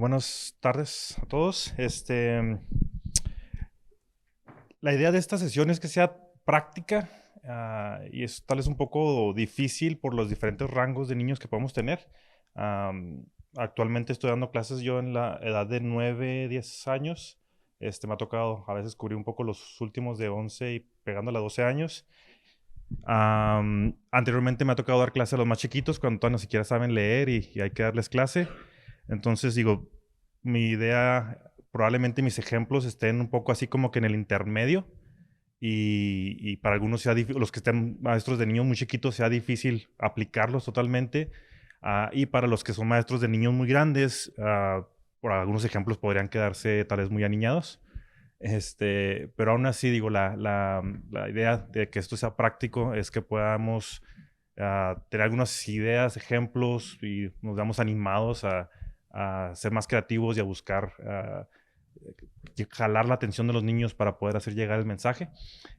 Buenas tardes a todos. La idea de esta sesión es que sea práctica, y es tal vez un poco difícil por los diferentes rangos de niños que podemos tener. Actualmente estoy dando clases yo en la edad de 9, 10 años. Me ha tocado a veces cubrir un poco los últimos de 11 y pegándole a 12 años. Anteriormente me ha tocado dar clase a los más chiquitos cuando todavía no siquiera saben leer y hay que darles clase. Entonces digo, mi idea, probablemente mis ejemplos estén un poco así como que en el intermedio y para algunos sea los que estén maestros de niños muy chiquitos sea difícil aplicarlos totalmente. Y para los que son maestros de niños muy grandes, por algunos ejemplos podrían quedarse tal vez muy aniñados. Pero aún así, digo, la idea de que esto sea práctico es que podamos tener algunas ideas, ejemplos y nos veamos animados a ser más creativos y a buscar jalar la atención de los niños para poder hacer llegar el mensaje.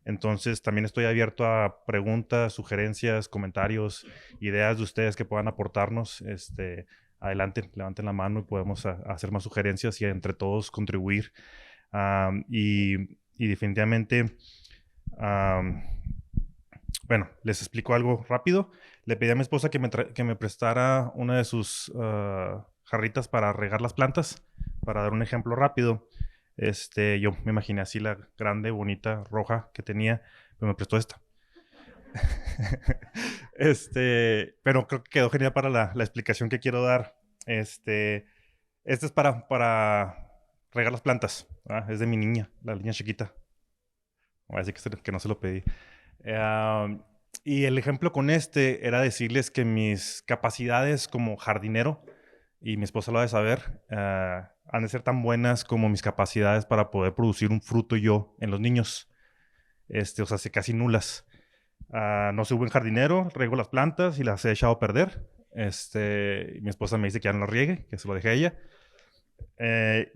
Entonces, también estoy abierto a preguntas, sugerencias, comentarios, ideas de ustedes que puedan aportarnos. Adelante, levanten la mano y podemos hacer más sugerencias y entre todos contribuir. Y definitivamente, bueno, les explico algo rápido. Le pedí a mi esposa que me prestara una de sus jarritas para regar las plantas, para dar un ejemplo rápido. Yo me imaginé así la grande, bonita, roja que tenía, pero me prestó esta. Pero creo que quedó genial para la explicación que quiero dar. Este es para regar las plantas. Es de mi niña, la niña chiquita. Voy a decir que no se lo pedí. Y el ejemplo con era decirles que mis capacidades como jardinero, y mi esposa lo ha de saber, han de ser tan buenas como mis capacidades para poder producir un fruto yo en los niños. O sea, casi nulas. No soy buen jardinero, riego las plantas y las he echado a perder. Mi esposa me dice que ya no las riegue, que se lo deje a ella.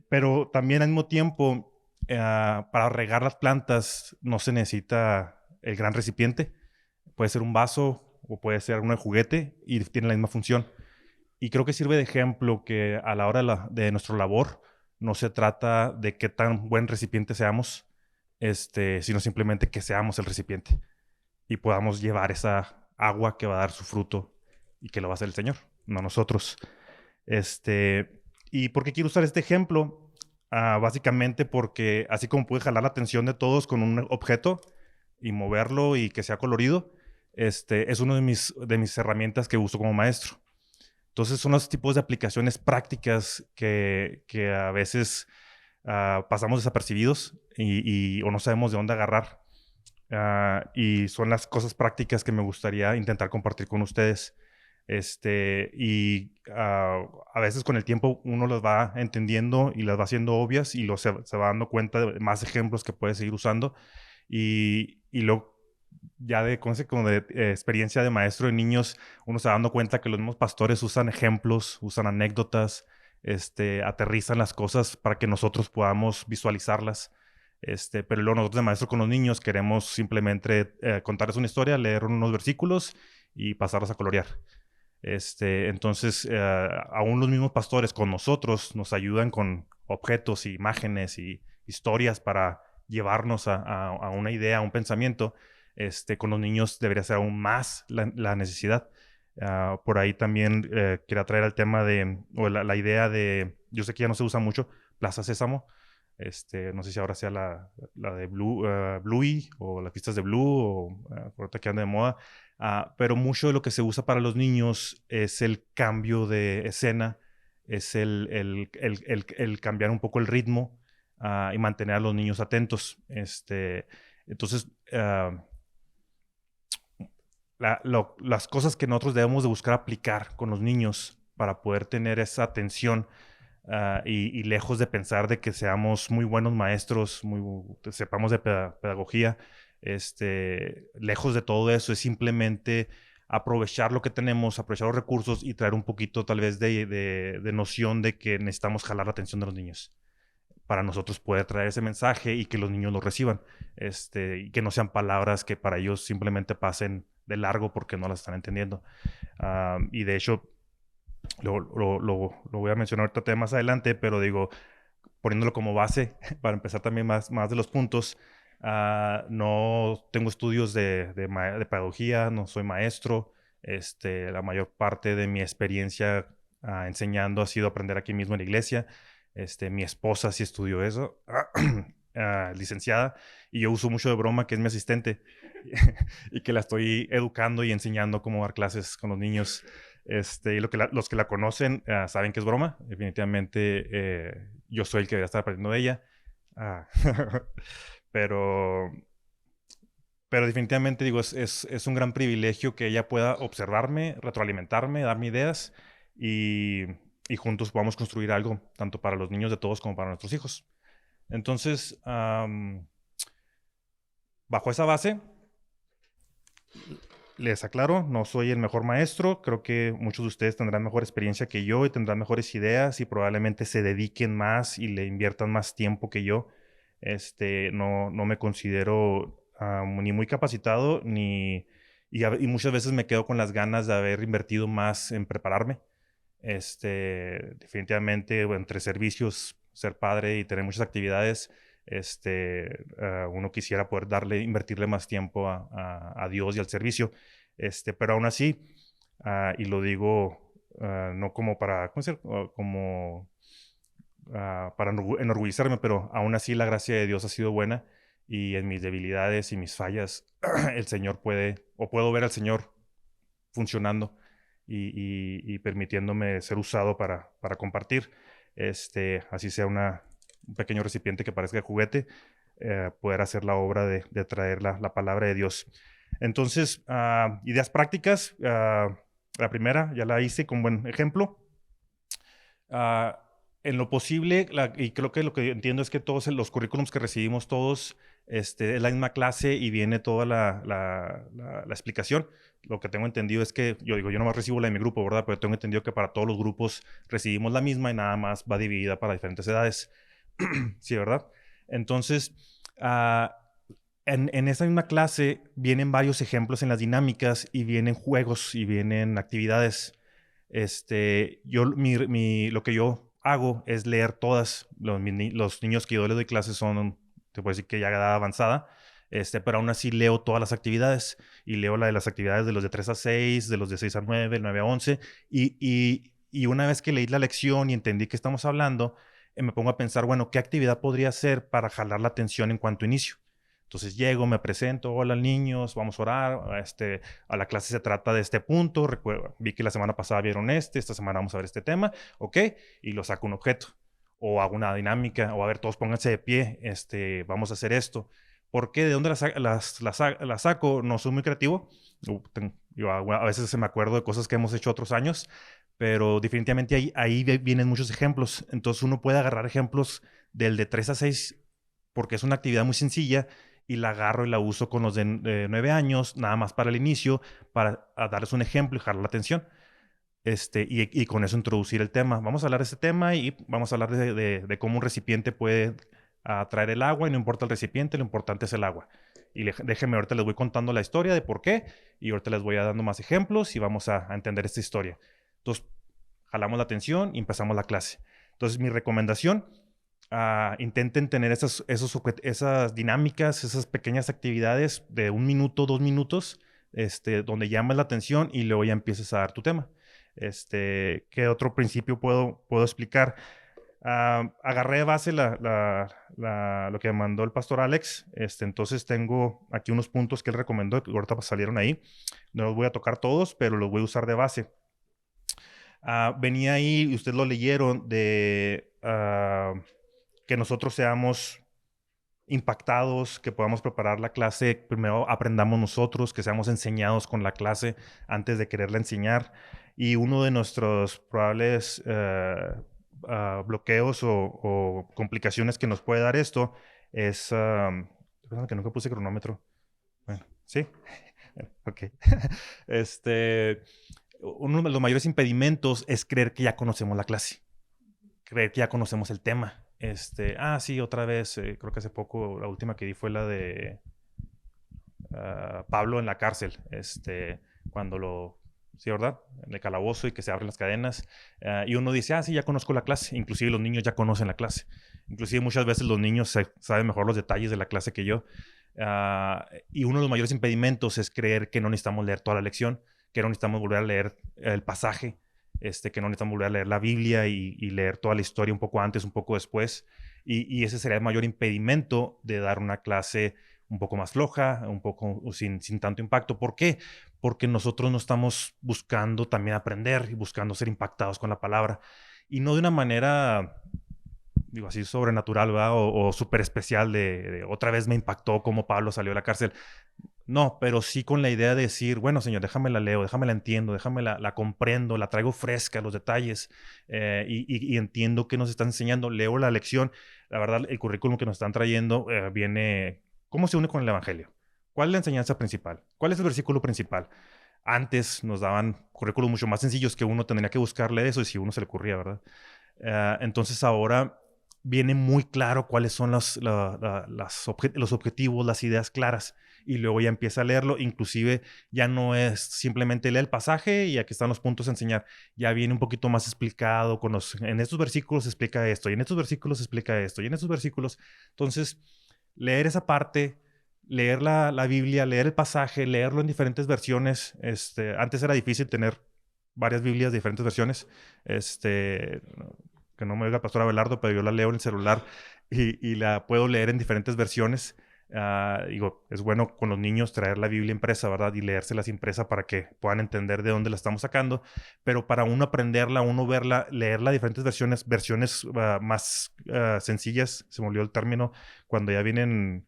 Pero también al mismo tiempo, para regar las plantas no se necesita el gran recipiente. Puede ser un vaso o puede ser uno de juguete y tiene la misma función. Y creo que sirve de ejemplo que a la hora de nuestra labor no se trata de qué tan buen recipiente seamos, sino simplemente que seamos el recipiente y podamos llevar esa agua que va a dar su fruto y que lo va a hacer el Señor, no nosotros. ¿Y por qué quiero usar este ejemplo? Básicamente porque así como pude jalar la atención de todos con un objeto y moverlo y que sea colorido, es uno de mis herramientas que uso como maestro. Entonces son los tipos de aplicaciones prácticas que a veces pasamos desapercibidos o no sabemos de dónde agarrar. Y son las cosas prácticas que me gustaría intentar compartir con ustedes. A veces con el tiempo uno las va entendiendo y las va haciendo obvias y se va dando cuenta de más ejemplos que puede seguir usando. Y luego ya como de experiencia de maestro de niños, uno se va dando cuenta que los mismos pastores usan ejemplos, usan anécdotas, aterrizan las cosas para que nosotros podamos visualizarlas. Pero luego nosotros de maestro con los niños queremos simplemente contarles una historia, leer unos versículos y pasarlos a colorear. Entonces, aún los mismos pastores con nosotros nos ayudan con objetos, imágenes y historias para llevarnos a una idea, a un pensamiento. Con los niños debería ser aún más la necesidad. Por ahí también quería traer el tema o la idea de, yo sé que ya no se usa mucho, Plaza Sésamo. No sé si ahora sea la de Bluey o las pistas de Blue o ahorita que anda de moda. Pero mucho de lo que se usa para los niños es el cambio de escena, es el cambiar un poco el ritmo y mantener a los niños atentos. Entonces, las cosas que nosotros debemos de buscar aplicar con los niños para poder tener esa atención y lejos de pensar de que seamos muy buenos maestros, sepamos de pedagogía, lejos de todo eso, es simplemente aprovechar lo que tenemos, aprovechar los recursos y traer un poquito tal vez de noción de que necesitamos jalar la atención de los niños para nosotros poder traer ese mensaje y que los niños lo reciban, y que no sean palabras que para ellos simplemente pasen de largo porque no las están entendiendo. Y de hecho, Lo voy a mencionar ahorita más adelante, pero digo, poniéndolo como base para empezar también más de los puntos. No tengo estudios de pedagogía, no soy maestro. La mayor parte de mi experiencia enseñando ha sido aprender aquí mismo en la iglesia. Mi esposa sí estudió eso, licenciada, y yo uso mucho de broma que es mi asistente y que la estoy educando y enseñando cómo dar clases con los niños. Y los que la conocen saben que es broma. Definitivamente yo soy el que debería estar aprendiendo de ella. Ah, pero, pero definitivamente digo, es un gran privilegio que ella pueda observarme, retroalimentarme, darme ideas y, y juntos podamos construir algo, tanto para los niños de todos como para nuestros hijos. Entonces, bajo esa base, les aclaro, no soy el mejor maestro. Creo que muchos de ustedes tendrán mejor experiencia que yo y tendrán mejores ideas y probablemente se dediquen más y le inviertan más tiempo que yo. No me considero ni muy capacitado y muchas veces me quedo con las ganas de haber invertido más en prepararme. Definitivamente, bueno, entre servicios, ser padre y tener muchas actividades, uno quisiera poder invertirle más tiempo a Dios y al servicio. Pero aún así, y lo digo no como para, ¿cómo decir? Como para enorgullecerme, pero aún así la gracia de Dios ha sido buena y en mis debilidades y mis fallas, el Señor puedo ver al Señor funcionando y permitiéndome ser usado para compartir. Así sea un pequeño recipiente que parezca de juguete, poder hacer la obra de traer la palabra de Dios. Entonces, ideas prácticas. La primera ya la hice con buen ejemplo. En lo posible, y creo que lo que entiendo es que todos los currículums que recibimos todos es la misma clase y viene toda la explicación. Lo que tengo entendido es que, yo digo, yo nomás recibo la de mi grupo, ¿verdad? Pero tengo entendido que para todos los grupos recibimos la misma y nada más va dividida para diferentes edades. Sí, ¿verdad? Entonces, en esa misma clase vienen varios ejemplos en las dinámicas y vienen juegos y vienen actividades. Lo que yo hago es leer todas. Los niños que yo les doy clases son, te puedo decir que ya edad avanzada, pero aún así leo todas las actividades y leo la de las actividades de los de 3 a 6, de los de 6 a 9, el 9 a 11 y una vez que leí la lección y entendí que estamos hablando, me pongo a pensar, bueno, ¿qué actividad podría hacer para jalar la atención en cuanto inicio? Entonces llego, me presento, hola niños, vamos a orar, a la clase se trata de este punto, vi que la semana pasada vieron esta semana vamos a ver este tema, ok, y lo saco un objeto, o hago una dinámica, o a ver, todos pónganse de pie, vamos a hacer esto. ¿Por qué? ¿De dónde las saco? No soy muy creativo, a veces se me acuerdo de cosas que hemos hecho otros años, pero definitivamente ahí vienen muchos ejemplos, entonces uno puede agarrar ejemplos del de 3 a 6 porque es una actividad muy sencilla y la agarro y la uso con los de 9 años, nada más para el inicio, para darles un ejemplo y jalar la atención. Y con eso introducir el tema. Vamos a hablar de este tema y vamos a hablar de cómo un recipiente puede atraer el agua y no importa el recipiente, lo importante es el agua. Y déjenme, ahorita les voy contando la historia de por qué y ahorita les voy dando más ejemplos y vamos a entender esta historia. Entonces, jalamos la atención y empezamos la clase. Entonces, mi recomendación, intenten tener esas dinámicas, esas pequeñas actividades de 1 minuto, 2 minutos, donde llamas la atención y luego ya empieces a dar tu tema. ¿Qué otro principio puedo explicar? Agarré de base lo que mandó el pastor Alex. Entonces tengo aquí unos puntos que él recomendó, que ahorita salieron ahí. No los voy a tocar todos, pero los voy a usar de base. Venía ahí, y ustedes lo leyeron, de que nosotros seamos impactados, que podamos preparar la clase, primero aprendamos nosotros, que seamos enseñados con la clase antes de quererla enseñar. Y uno de nuestros probables bloqueos o complicaciones que nos puede dar esto es... que nunca puse cronómetro. Bueno, ¿sí? Ok. Uno de los mayores impedimentos es creer que ya conocemos la clase, creer que ya conocemos el tema. Sí, otra vez, creo que hace poco, la última que di fue la de Pablo en la cárcel, cuando ¿sí, verdad? En el calabozo y que se abren las cadenas. Y uno dice, sí, ya conozco la clase. Inclusive los niños ya conocen la clase. Inclusive muchas veces los niños saben mejor los detalles de la clase que yo. Y uno de los mayores impedimentos es creer que no necesitamos leer toda la lección, que no necesitamos volver a leer el pasaje, que no necesitamos volver a leer la Biblia y leer toda la historia un poco antes, un poco después. Y ese sería el mayor impedimento de dar una clase un poco más floja, un poco sin tanto impacto. ¿Por qué? Porque nosotros no estamos buscando también aprender y buscando ser impactados con la palabra. Y no de una manera, digo así, sobrenatural, ¿verdad? O súper especial de otra vez me impactó cómo Pablo salió de la cárcel. No, pero sí con la idea de decir, bueno, Señor, déjame la leo, déjame la entiendo, déjame la comprendo, la traigo fresca, los detalles, y entiendo qué nos están enseñando, leo la lección. La verdad, el currículum que nos están trayendo viene, ¿cómo se une con el Evangelio? ¿Cuál es la enseñanza principal? ¿Cuál es el versículo principal? Antes nos daban currículos mucho más sencillos que uno tendría que buscarle eso y si uno se le ocurría, ¿verdad? Entonces ahora viene muy claro cuáles son los objetivos, las ideas claras. Y luego ya empieza a leerlo. Inclusive ya no es simplemente leer el pasaje y aquí están los puntos a enseñar. Ya viene un poquito más explicado. En estos versículos se explica esto, y en estos versículos se explica esto, y en estos versículos. Entonces, leer esa parte, leer la Biblia, leer el pasaje, leerlo en diferentes versiones. Antes era difícil tener varias Biblias de diferentes versiones. Que no me oiga Pastor Abelardo, pero yo la leo en el celular y la puedo leer en diferentes versiones. Digo, es bueno con los niños traer la Biblia impresa, ¿verdad? Y leérselas impresa para que puedan entender de dónde la estamos sacando. Pero para uno aprenderla, uno verla, leerla diferentes versiones más sencillas, se me olvidó el término, cuando ya vienen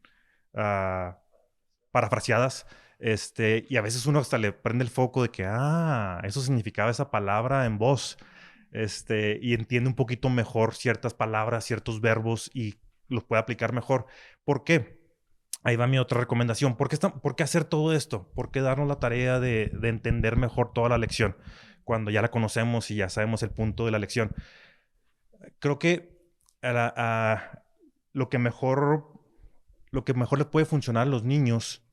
parafraseadas. Y a veces uno hasta le prende el foco de que, eso significaba esa palabra en voz. Y entiende un poquito mejor ciertas palabras, ciertos verbos y los puede aplicar mejor. ¿Por qué? Ahí va mi otra recomendación. ¿Por qué hacer todo esto? ¿Por qué darnos la tarea de entender mejor toda la lección cuando ya la conocemos y ya sabemos el punto de la lección? Creo que lo que mejor le puede funcionar a los niños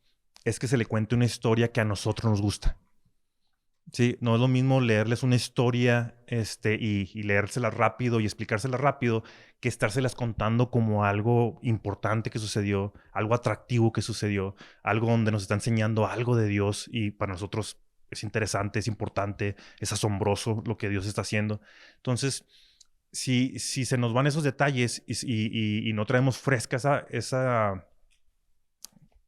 es que se le cuente una historia que a nosotros nos gusta. Sí, no es lo mismo leerles una historia y leérsela rápido y explicársela rápido que estárselas contando como algo importante que sucedió, algo atractivo que sucedió, algo donde nos está enseñando algo de Dios y para nosotros es interesante, es importante, es asombroso lo que Dios está haciendo. Entonces, si se nos van esos detalles y no traemos fresca esa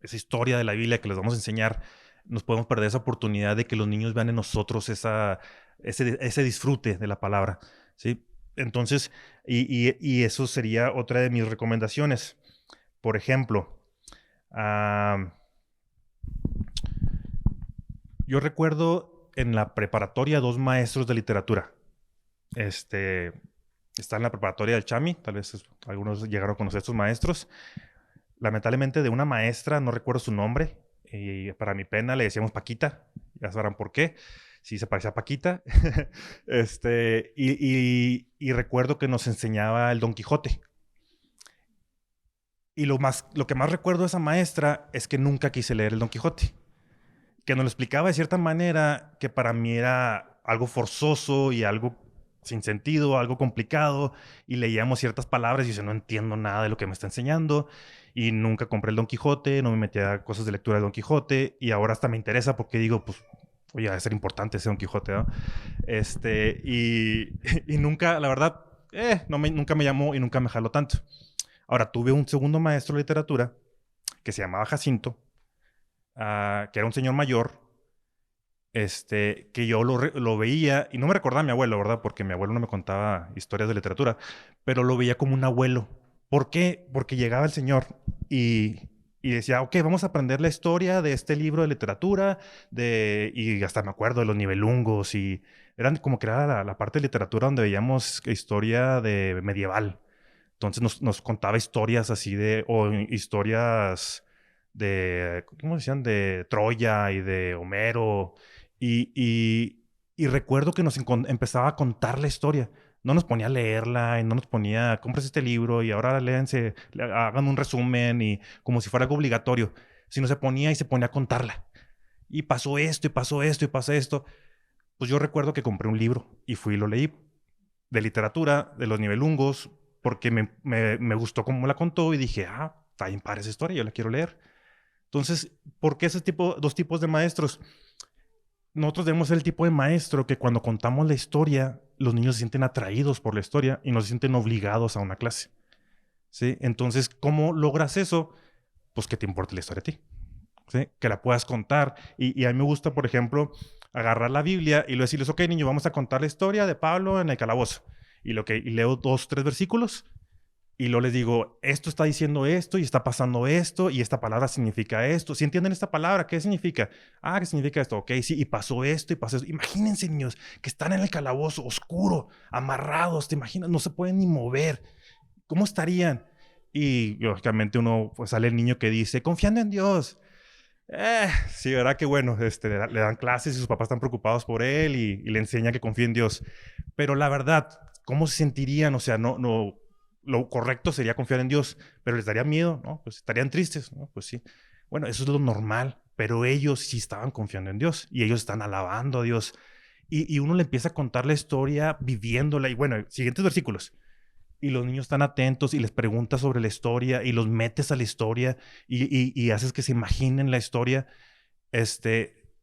historia de la Biblia que les vamos a enseñar, nos podemos perder esa oportunidad de que los niños vean en nosotros ese disfrute de la palabra, ¿sí? Entonces, eso sería otra de mis recomendaciones. Por ejemplo, yo recuerdo en la preparatoria 2 maestros de literatura. Está en la preparatoria del Chami, tal vez algunos llegaron a conocer a estos maestros. Lamentablemente de una maestra, no recuerdo su nombre, y para mi pena le decíamos Paquita, ya sabrán por qué, sí se parecía a Paquita. Y recuerdo que nos enseñaba el Don Quijote. Y lo que más recuerdo de esa maestra es que nunca quise leer el Don Quijote. Que nos lo explicaba de cierta manera que para mí era algo forzoso y algo sin sentido, algo complicado, y leíamos ciertas palabras y yo no entiendo nada de lo que me está enseñando, y nunca compré el Don Quijote, no me metía a cosas de lectura de Don Quijote, y ahora hasta me interesa porque digo, pues, oye, debe ser importante ese Don Quijote, ¿no? Y nunca, la verdad, nunca me llamó y nunca me jaló tanto. Ahora, tuve un segundo maestro de literatura que se llamaba Jacinto, que era un señor mayor, que yo lo veía, y no me recordaba a mi abuelo, ¿verdad? Porque mi abuelo no me contaba historias de literatura, pero lo veía como un abuelo. ¿Por qué? Porque llegaba el señor y decía, ok, vamos a aprender la historia de este libro de literatura, y hasta me acuerdo de los nivelungos, y eran como que era la parte de literatura donde veíamos historia de medieval. Entonces nos contaba historias así o historias de, ¿cómo decían? De Troya y de Homero. Y recuerdo que nos empezaba a contar la historia. No nos ponía a leerla y no nos ponía, compres este libro y ahora léanse, hagan un resumen y como si fuera algo obligatorio. Sino se ponía a contarla. Y pasó esto, y pasó esto, y pasó esto. Pues yo recuerdo que compré un libro y fui y lo leí de literatura, de los nivelungos, porque me gustó cómo me la contó y dije, está bien padre esa historia, yo la quiero leer. Entonces, ¿por qué dos tipos de maestros? Nosotros debemos ser el tipo de maestro que cuando contamos la historia, los niños se sienten atraídos por la historia y no se sienten obligados a una clase. ¿Sí? Entonces, ¿cómo logras eso? Pues que te importe la historia a ti. ¿Sí? Que la puedas contar. Y a mí me gusta, por ejemplo, agarrar la Biblia y luego decirles, ok, niño, vamos a contar la historia de Pablo en el calabozo. Y leo 2, 3 versículos y luego les digo, esto está diciendo esto y está pasando esto y esta palabra significa esto. ¿Sí entienden esta palabra? ¿Qué significa? ¿Qué significa esto? Ok, sí, y pasó esto y pasó esto. Imagínense, niños, que están en el calabozo oscuro, amarrados, ¿te imaginas? No se pueden ni mover. ¿Cómo estarían? Y lógicamente uno, pues sale el niño que dice, confiando en Dios. Sí, ¿verdad? Que bueno, le dan clases y sus papás están preocupados por él y le enseñan que confíe en Dios. Pero la verdad, ¿cómo se sentirían? O sea, no, lo correcto sería confiar en Dios, pero les daría miedo, ¿no? Pues estarían tristes, ¿no? Pues sí. Bueno, eso es lo normal, pero ellos sí estaban confiando en Dios y ellos están alabando a Dios. Y uno le empieza a contar la historia viviéndola. Y bueno, siguientes versículos y los niños están atentos y les preguntas sobre la historia y los metes a la historia y haces que se imaginen la historia,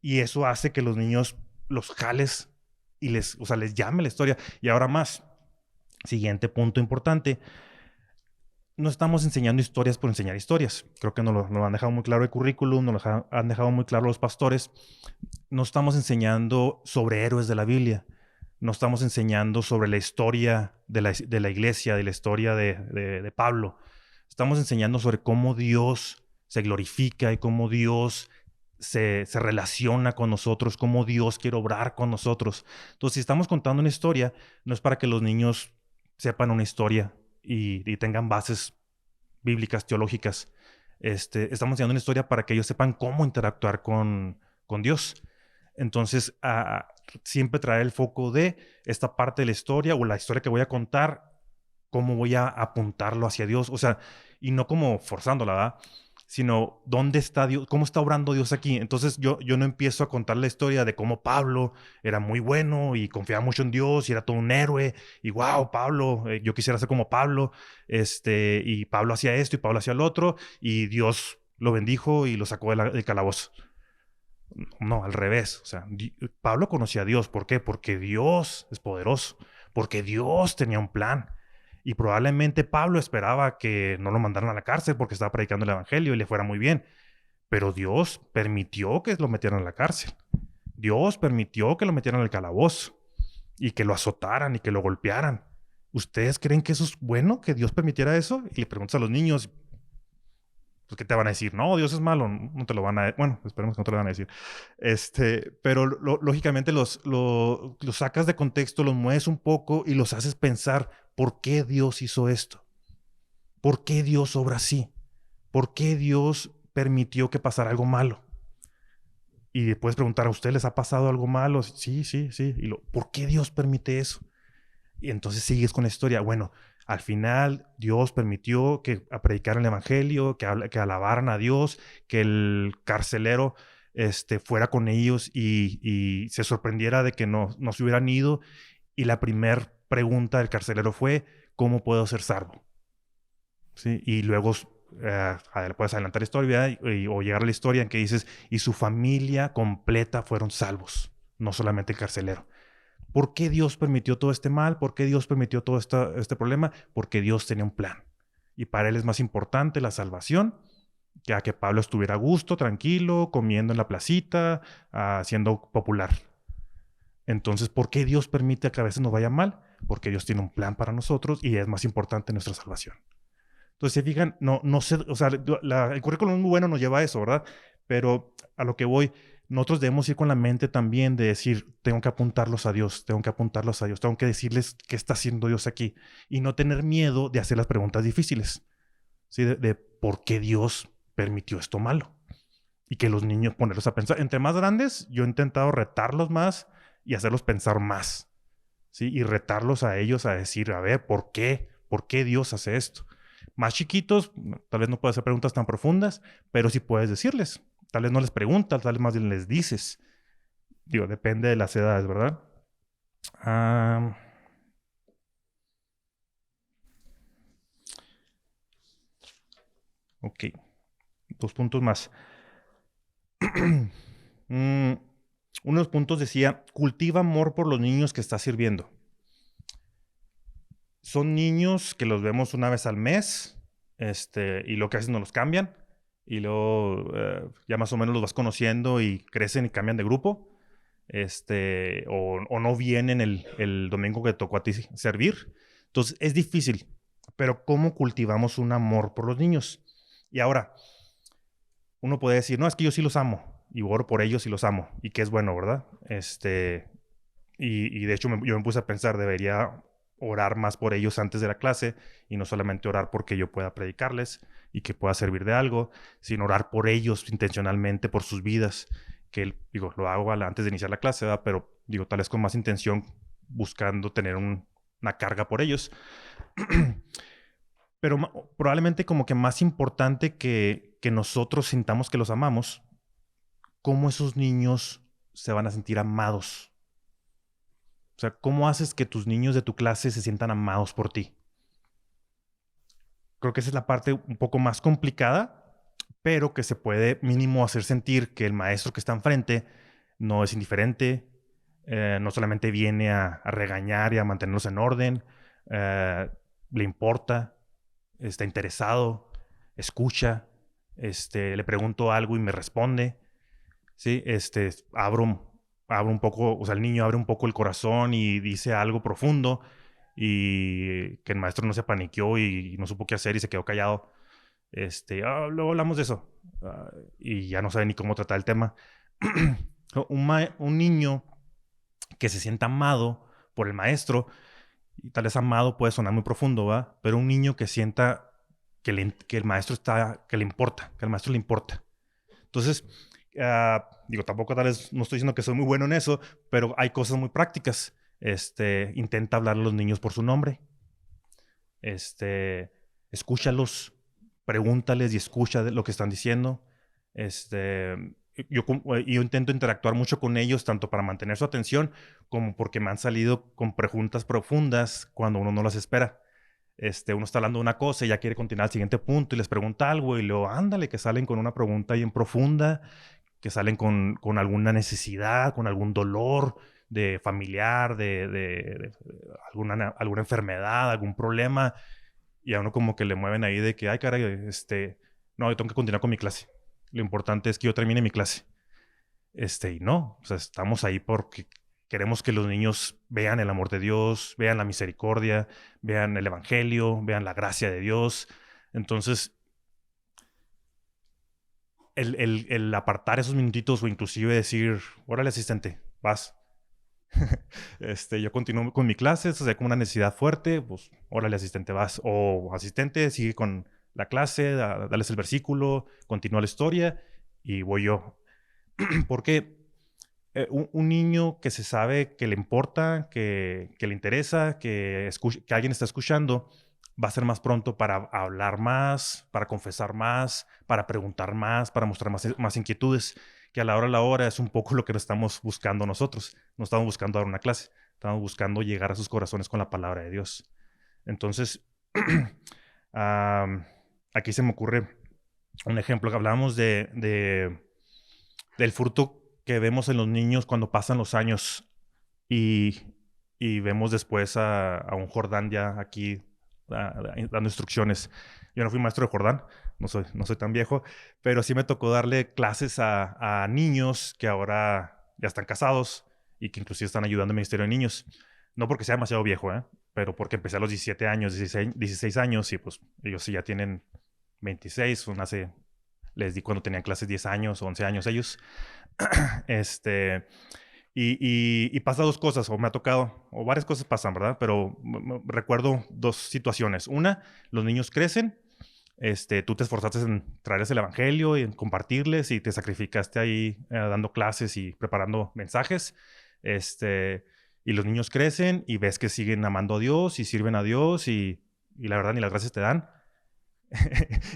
y eso hace que los niños los jales y o sea, les llame la historia. Y ahora más, siguiente punto importante, no estamos enseñando historias por enseñar historias. Creo que nos lo han dejado muy claro el currículum, nos lo han dejado muy claro los pastores. No estamos enseñando sobre héroes de la Biblia. No estamos enseñando sobre la historia de la iglesia, de la historia de Pablo. Estamos enseñando sobre cómo Dios se glorifica y cómo Dios se relaciona con nosotros, cómo Dios quiere obrar con nosotros. Entonces, si estamos contando una historia, no es para que los niños sepan una historia y tengan bases bíblicas, teológicas. Estamos enseñando una historia para que ellos sepan cómo interactuar con Dios. Entonces, siempre traer el foco de esta parte de la historia o la historia que voy a contar, cómo voy a apuntarlo hacia Dios. O sea, y no como forzándola, ¿verdad? Sino dónde está Dios, cómo está obrando Dios aquí. Entonces yo no empiezo a contar la historia de cómo Pablo era muy bueno y confiaba mucho en Dios y era todo un héroe y wow, Pablo, yo quisiera ser como Pablo, y Pablo hacía esto y Pablo hacía lo otro y Dios lo bendijo y lo sacó del calabozo. No, al revés. O sea, Pablo conocía a Dios. ¿Por qué? Porque Dios es poderoso. Porque Dios tenía un plan. Y probablemente Pablo esperaba que no lo mandaran a la cárcel porque estaba predicando el evangelio y le fuera muy bien. Pero Dios permitió que lo metieran a la cárcel. Dios permitió que lo metieran al calabozo y que lo azotaran y que lo golpearan. ¿Ustedes creen que eso es bueno, que Dios permitiera eso? Y le preguntas a los niños, pues, ¿qué te van a decir? No, Dios es malo, no te lo van a... Bueno, esperemos que no te lo van a decir. Pero lógicamente los sacas de contexto, los mueves un poco y los haces pensar, ¿por qué Dios hizo esto? ¿Por qué Dios obra así? ¿Por qué Dios permitió que pasara algo malo? Y puedes preguntar, ¿a ustedes les ha pasado algo malo? Sí, sí, sí. ¿Por qué Dios permite eso? Y entonces sigues con la historia. Bueno, al final Dios permitió que predicaran el evangelio, que alabaran a Dios, que el carcelero fuera con ellos y se sorprendiera de que no se hubieran ido. Y la primera pregunta del carcelero fue, ¿cómo puedo ser salvo? ¿Sí? Y luego puedes adelantar la historia o llegar a la historia en que dices, y su familia completa fueron salvos, no solamente el carcelero. ¿Por qué Dios permitió todo este mal? ¿Por qué Dios permitió todo este problema? Porque Dios tenía un plan. Y para él es más importante la salvación que a que Pablo estuviera a gusto, tranquilo, comiendo en la placita, siendo popular. Entonces, ¿por qué Dios permite que a veces nos vaya mal? Porque Dios tiene un plan para nosotros y es más importante nuestra salvación. Entonces, se fijan, no sé, o sea, el currículum muy bueno nos lleva a eso, ¿verdad? Pero a lo que voy, nosotros debemos ir con la mente también de decir, tengo que apuntarlos a Dios, tengo que apuntarlos a Dios, tengo que decirles qué está haciendo Dios aquí y no tener miedo de hacer las preguntas difíciles, ¿sí? De por qué Dios permitió esto malo y que los niños ponerlos a pensar. Entre más grandes, yo he intentado retarlos más y hacerlos pensar más, ¿sí? Y retarlos a ellos a decir, a ver, ¿por qué? ¿Por qué Dios hace esto? Más chiquitos, tal vez no puedes hacer preguntas tan profundas, pero sí puedes decirles. Tal vez no les preguntas, tal vez más bien les dices. Digo, depende de las edades, ¿verdad? Ah, ok, 2 puntos más. Mm, uno de los puntos decía, cultiva amor por los niños que estás sirviendo. Son niños que los vemos una vez al mes, y lo que hacen nos los cambian, y luego ya más o menos los vas conociendo y crecen y cambian de grupo, o no vienen el domingo que tocó a ti servir. Entonces es difícil, pero ¿cómo cultivamos un amor por los niños? Y ahora, uno puede decir, no, es que yo sí los amo, y oro por ellos y los amo, y que es bueno, ¿verdad? Y de hecho yo me puse a pensar, debería orar más por ellos antes de la clase y no solamente orar porque yo pueda predicarles y que pueda servir de algo, sino orar por ellos intencionalmente, por sus vidas, que digo, lo hago antes de iniciar la clase, ¿verdad? Pero digo, tal vez con más intención, buscando tener una carga por ellos. Pero probablemente como que más importante que nosotros sintamos que los amamos, cómo esos niños se van a sentir amados. O sea, ¿cómo haces que tus niños de tu clase se sientan amados por ti? Creo que esa es la parte un poco más complicada, pero que se puede mínimo hacer sentir que el maestro que está enfrente no es indiferente, no solamente viene a regañar y a mantenerlos en orden, le importa, está interesado, escucha, le pregunto algo y me responde, ¿sí? Abro un poco, o sea, el niño abre un poco el corazón y dice algo profundo y que el maestro no se paniqueó y no supo qué hacer y se quedó callado. Luego hablamos de eso. Y ya no sabe ni cómo tratar el tema. Un niño que se sienta amado por el maestro, y tal vez amado puede sonar muy profundo, ¿va? Pero un niño que sienta que el maestro que le importa, que al maestro le importa. Entonces, digo, tampoco tal vez no estoy diciendo que soy muy bueno en eso, pero hay cosas muy prácticas. Intenta hablar a los niños por su nombre. Escúchalos, pregúntales y escucha lo que están diciendo. Yo intento interactuar mucho con ellos, tanto para mantener su atención, como porque me han salido con preguntas profundas cuando uno no las espera. Uno está hablando de una cosa y ya quiere continuar al siguiente punto y les pregunta algo y luego, ándale, que salen con una pregunta bien profunda, que salen con alguna necesidad, con algún dolor de familiar, de alguna enfermedad, algún problema, y a uno como que le mueven ahí de que, ay, caray, no, yo tengo que continuar con mi clase. Lo importante es que yo termine mi clase. Y no, o sea, estamos ahí porque queremos que los niños vean el amor de Dios, vean la misericordia, vean el evangelio, vean la gracia de Dios. Entonces, el apartar esos minutitos o inclusive decir, órale, asistente, vas. Yo continúo con mi clase, o sea, como una necesidad fuerte, pues, órale, asistente, vas. O asistente, sigue con la clase, dales el versículo, continúa la historia y voy yo. Porque un niño que se sabe que le importa, que le interesa, que alguien está escuchando, va a ser más pronto para hablar más, para confesar más, para preguntar más, para mostrar más inquietudes, que a la hora es un poco lo que estamos buscando nosotros. No estamos buscando dar una clase, estamos buscando llegar a sus corazones con la palabra de Dios. Entonces, aquí se me ocurre un ejemplo que hablábamos del fruto que vemos en los niños cuando pasan los años y, y vemos después a un Jordán ya aquí dando instrucciones. Yo no fui maestro de Jordán, no soy tan viejo, pero sí me tocó darle clases a niños que ahora ya están casados y que inclusive están ayudando al Ministerio de Niños. No porque sea demasiado viejo, pero porque empecé a los 17 años, 16 años y pues ellos sí ya tienen 26, les di cuando tenían clases 10 años o 11 años ellos. este, y pasa dos cosas, o me ha tocado, o varias cosas pasan, ¿verdad? Pero recuerdo dos situaciones. Una, los niños crecen, tú te esforzaste en traerles el evangelio y en compartirles y te sacrificaste ahí dando clases y preparando mensajes. Y los niños crecen y ves que siguen amando a Dios y sirven a Dios y la verdad ni las gracias te dan.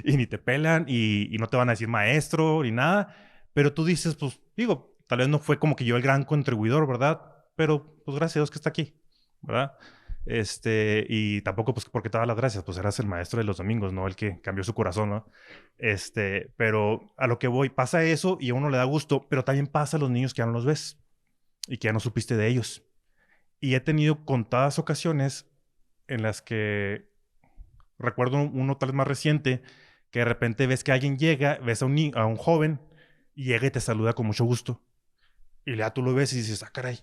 Y ni te pelan y no te van a decir maestro ni nada. Pero tú dices, pues digo, tal vez no fue como que yo el gran contribuidor, ¿verdad? Pero pues gracias a Dios que está aquí, ¿verdad? Y tampoco pues porque te da las gracias, pues eras el maestro de los domingos, no el que cambió su corazón, ¿no? Pero a lo que voy, pasa eso y a uno le da gusto, pero también pasa a los niños que ya no los ves y que ya no supiste de ellos. Y he tenido contadas ocasiones en las que recuerdo uno tal vez más reciente, que de repente ves que alguien llega, ves a un joven y llega y te saluda con mucho gusto. Y ya tú lo ves y dices, ah, caray.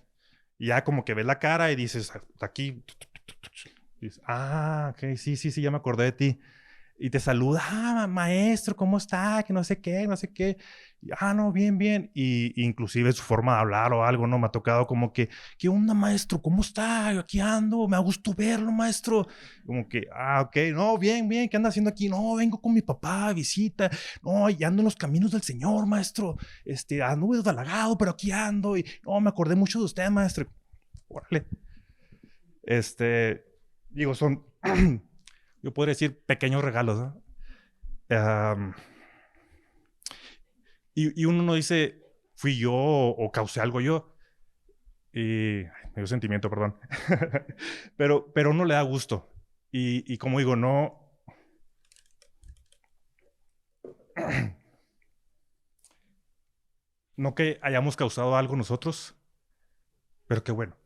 Y ya como que ves la cara y dices, "Ah, aquí. Y dices, ah, ok, sí, sí, sí, ya me acordé de ti. Y te saluda, ah, maestro, ¿cómo está? Que no sé qué, no sé qué. Y, ah, no, bien, bien. Y inclusive su forma de hablar o algo, ¿no? Me ha tocado como que, ¿qué onda, maestro? ¿Cómo está? Yo aquí ando, me ha gusto verlo, maestro. Como que, ah, ok, no, bien, bien, ¿qué anda haciendo aquí? No, vengo con mi papá, visita. No, y ando en los caminos del Señor, maestro. Ando desbalagado, pero aquí ando. Y, no, me acordé mucho de usted, maestro. Órale. Este, digo, son, yo podría decir pequeños regalos, ¿no? Um, y uno no dice, fui yo o causé algo yo. Y me dio sentimiento, perdón. pero uno le da gusto. Y como digo, no, no que hayamos causado algo nosotros, pero qué bueno.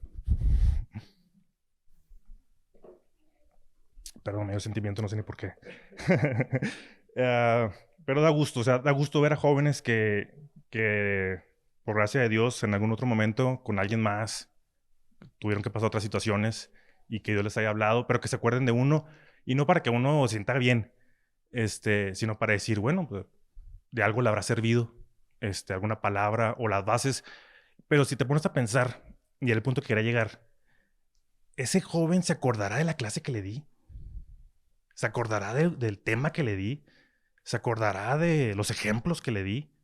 Perdón, me dio sentimiento, no sé ni por qué. Ah, pero da gusto, o sea, da gusto ver a jóvenes que, por gracia de Dios, en algún otro momento, con alguien más, tuvieron que pasar otras situaciones y que Dios les haya hablado, pero que se acuerden de uno, y no para que uno se sienta bien, sino para decir, bueno, pues, de algo le habrá servido, alguna palabra o las bases. Pero si te pones a pensar, y el punto que quería llegar, ese joven se acordará de la clase que le di, se acordará del tema que le di, se acordará de los ejemplos que le di,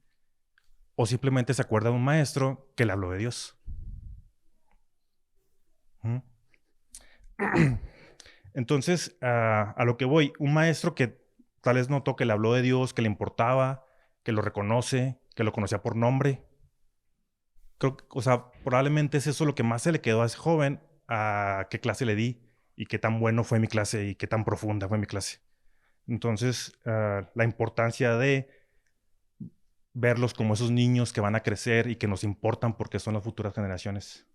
o simplemente se acuerda de un maestro que le habló de Dios. ¿Mm? Entonces, a lo que voy, un maestro que tal vez notó que le habló de Dios, que le importaba, que lo reconoce, que lo conocía por nombre. Creo que, o sea, probablemente es eso lo que más se le quedó a ese joven, a qué clase le di y qué tan bueno fue mi clase y qué tan profunda fue mi clase. Entonces, la importancia de verlos como esos niños que van a crecer y que nos importan porque son las futuras generaciones.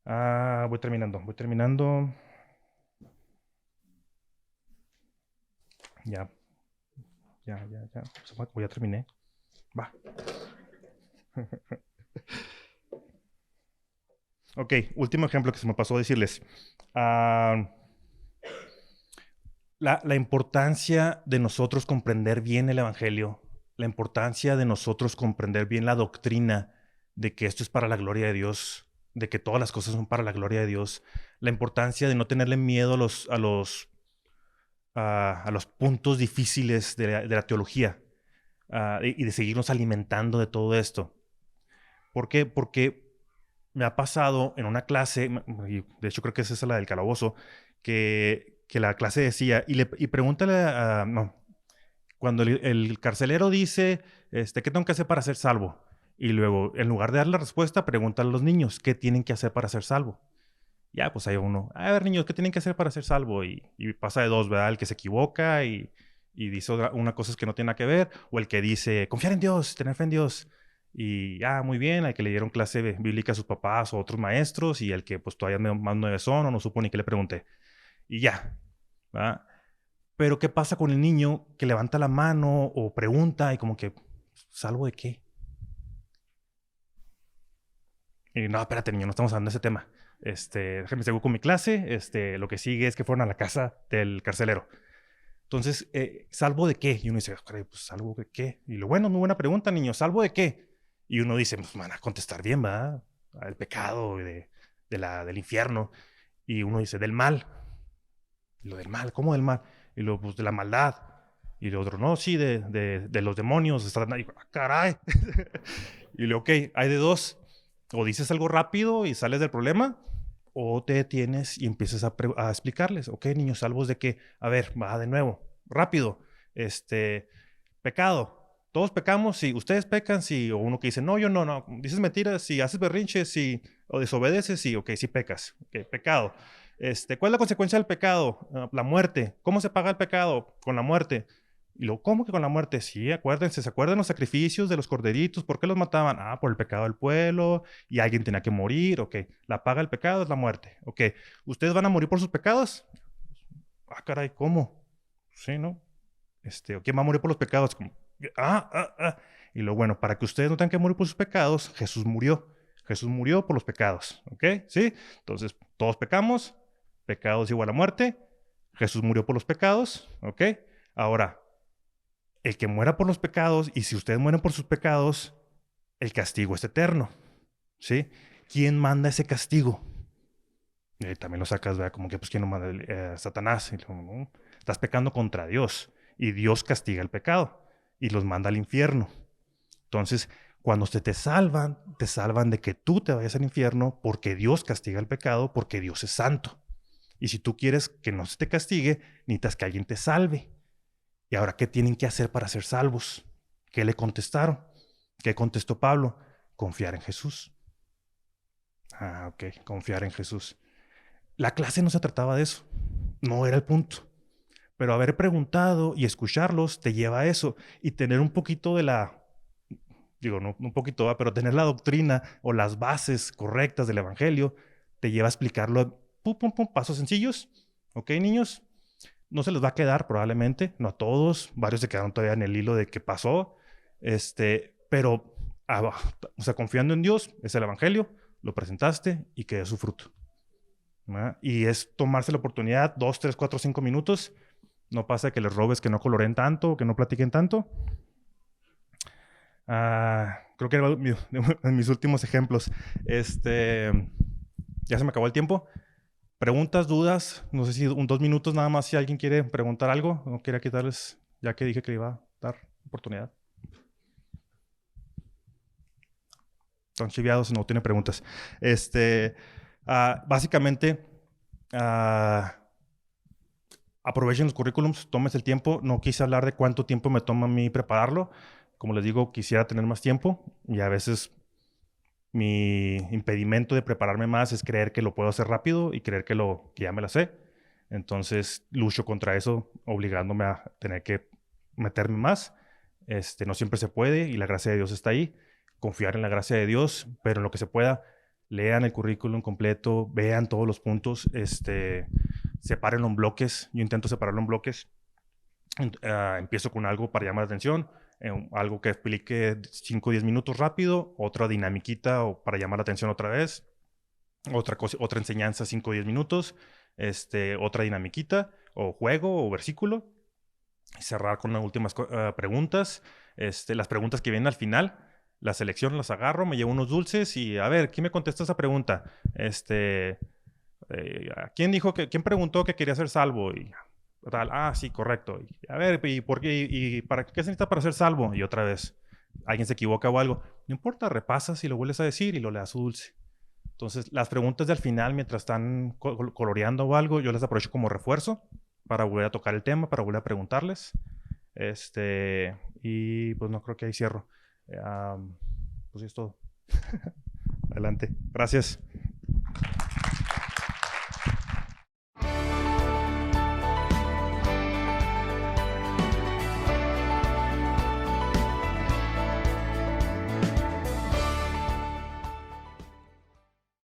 Voy terminando, voy terminando. Ya, ya. Pues ya terminé. Va. Ok, último ejemplo que se me pasó a decirles. La importancia de nosotros comprender bien el Evangelio, la importancia de nosotros comprender bien la doctrina de que esto es para la gloria de Dios, de que todas las cosas son para la gloria de Dios, la importancia de no tenerle miedo a los puntos difíciles de la teología, y de seguirnos alimentando de todo esto. ¿Por qué? Porque me ha pasado en una clase, y de hecho creo que es esa la del calabozo, que la clase decía, y pregúntale no, cuando el carcelero dice, ¿qué tengo que hacer para ser salvo? Y luego, en lugar de dar la respuesta, pregúntale a los niños, ¿qué tienen que hacer para ser salvo? Ya, pues hay uno, a ver, niños, ¿qué tienen que hacer para ser salvo? Y pasa de dos, ¿verdad? El que se equivoca y dice una cosa que no tiene nada que ver, o el que dice, confiar en Dios, tener fe en Dios. Y, muy bien, al que le dieron clase bíblica a sus papás o otros maestros, y el que pues todavía más nueve son o no supo ni qué le pregunté. Y ya, ¿verdad? Pero ¿qué pasa con el niño que levanta la mano o pregunta y como que, ¿salvo de qué? Y no, espérate, niño, no estamos hablando de ese tema. Déjame seguir con mi clase. Lo que sigue es que fueron a la casa del carcelero. Entonces, ¿salvo de qué? Y uno dice, pues, ¿salvo de qué? Y lo bueno, muy buena pregunta, niño, ¿salvo de qué? Y uno dice, pues, van a contestar bien, ¿verdad? El pecado, del infierno. Y uno dice, del mal. Y lo del mal, ¿cómo del mal? Y luego, pues, de la maldad. Y lo otro, no, sí, de los demonios. Y, caray. Y luego, ok, hay de dos. O dices algo rápido y sales del problema, o te detienes y empiezas a explicarles. Ok, niños, ¿salvos de qué? A ver, va de nuevo, rápido. Pecado. Todos pecamos, sí. Ustedes pecan, sí. O uno que dice, no, yo no, no. Dices mentiras, sí. Haces berrinches, sí. O desobedeces, sí. Ok, sí pecas. Ok, pecado. ¿Cuál es la consecuencia del pecado? La muerte. ¿Cómo se paga el pecado? Con la muerte. Y luego, ¿cómo que con la muerte? Sí, acuérdense, ¿se acuerdan los sacrificios de los corderitos? ¿Por qué los mataban? Ah, por el pecado del pueblo, y alguien tenía que morir, ok. La paga del pecado es la muerte, ok. ¿Ustedes van a morir por sus pecados? Ah, caray, ¿cómo? Sí, ¿no? ¿Quién va a morir por los pecados? Como, Y lo bueno, para que ustedes no tengan que morir por sus pecados, Jesús murió. Jesús murió por los pecados, ¿ok? ¿Sí? Entonces, todos pecamos, pecados igual a muerte, Jesús murió por los pecados, ¿ok? Ahora, el que muera por los pecados, y si ustedes mueren por sus pecados, el castigo es eterno, ¿sí? ¿Quién manda ese castigo? Y también lo sacas, ¿verdad? Como que, pues, ¿quién lo manda? Satanás. Y luego, ¿no? Estás pecando contra Dios, y Dios castiga el pecado, y los manda al infierno. Entonces, cuando te salvan de que tú te vayas al infierno, porque Dios castiga el pecado, porque Dios es santo. Y si tú quieres que no se te castigue, necesitas que alguien te salve. Y ahora, ¿qué tienen que hacer para ser salvos? ¿Qué le contestaron? ¿Qué contestó Pablo? Confiar en Jesús. Ah, ok, confiar en Jesús. La clase no se trataba de eso. No era el punto. Pero haber preguntado y escucharlos te lleva a eso. Y tener un poquito de la, digo, no un poquito, pero tener la doctrina o las bases correctas del Evangelio te lleva a explicarlo, pum, pum, pum, pasos sencillos. ¿Ok, niños? No se les va a quedar probablemente, no a todos, varios se quedaron todavía en el hilo de qué pasó, pero, o sea, confiando en Dios, es el Evangelio, lo presentaste y que dé su fruto. ¿Verdad? Y es tomarse la oportunidad, 2, 3, 4, 5 minutos, no pasa que les robes, que no coloren tanto, que no platiquen tanto. Creo que era mis últimos ejemplos. Ya se me acabó el tiempo. Preguntas, dudas, no sé si 2 minutos nada más si alguien quiere preguntar algo, no quería quitarles, ya que dije que le iba a dar oportunidad. Están chiviados, no tiene preguntas. Básicamente, aprovechen los currículums, tomes el tiempo. No quise hablar de cuánto tiempo me toma a mí prepararlo. Como les digo, quisiera tener más tiempo y a veces mi impedimento de prepararme más es creer que lo puedo hacer rápido y creer que ya me la sé. Entonces lucho contra eso, obligándome a tener que meterme más. No siempre se puede y la gracia de Dios está ahí. Confiar en la gracia de Dios, pero en lo que se pueda, lean el currículum completo, vean todos los puntos, sepárenlo en bloques. Yo intento separarlo en bloques. Empiezo con algo para llamar la atención, algo que explique 5 o 10 minutos rápido, otra dinamiquita o para llamar la atención otra vez, otra enseñanza 5 o 10 minutos, otra dinamiquita o juego o versículo, y cerrar con las últimas preguntas. Las preguntas que vienen al final, las selecciono, las agarro, me llevo unos dulces y a ver, ¿quién me contesta esa pregunta? ¿Quién preguntó que quería ser salvo? Y tal, sí, correcto. Y, a ver, ¿y por qué? ¿Y para qué se necesita para ser salvo? Y otra vez, alguien se equivoca o algo. No importa, repasas y lo vuelves a decir y lo le das su dulce. Entonces, las preguntas del final, mientras están coloreando o algo, yo las aprovecho como refuerzo para volver a tocar el tema, para volver a preguntarles. Y pues no creo que ahí cierro. Pues sí es todo. Adelante. Gracias.